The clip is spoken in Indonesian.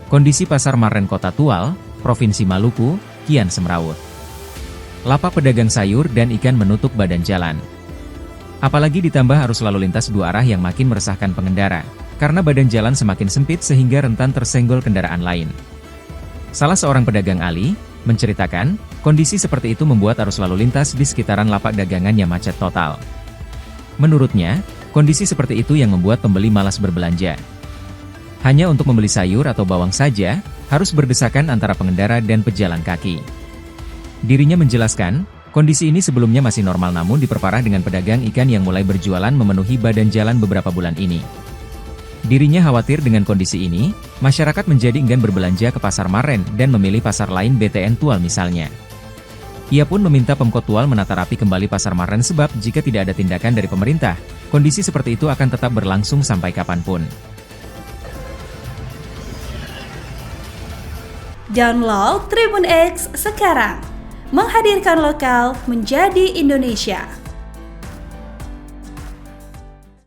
Kondisi Pasar Maren Kota Tual, Provinsi Maluku, kian semrawut. Lapak pedagang sayur dan ikan menutup badan jalan. Apalagi ditambah arus lalu lintas dua arah yang makin meresahkan pengendara, karena badan jalan semakin sempit sehingga rentan tersenggol kendaraan lain. Salah seorang pedagang Ali, menceritakan, kondisi seperti itu membuat arus lalu lintas di sekitaran lapak dagangannya macet total. Menurutnya, kondisi seperti itu yang membuat pembeli malas berbelanja. Hanya untuk membeli sayur atau bawang saja, harus berdesakan antara pengendara dan pejalan kaki. Dirinya menjelaskan, kondisi ini sebelumnya masih normal namun diperparah dengan pedagang ikan yang mulai berjualan memenuhi badan jalan beberapa bulan ini. Dirinya khawatir dengan kondisi ini, masyarakat menjadi enggan berbelanja ke Pasar Maren dan memilih pasar lain BTN Tual misalnya. Ia pun meminta Pemkot Tual menata rapi kembali Pasar Maren sebab jika tidak ada tindakan dari pemerintah, kondisi seperti itu akan tetap berlangsung sampai kapanpun. Download Tribun X sekarang, menghadirkan lokal menjadi Indonesia.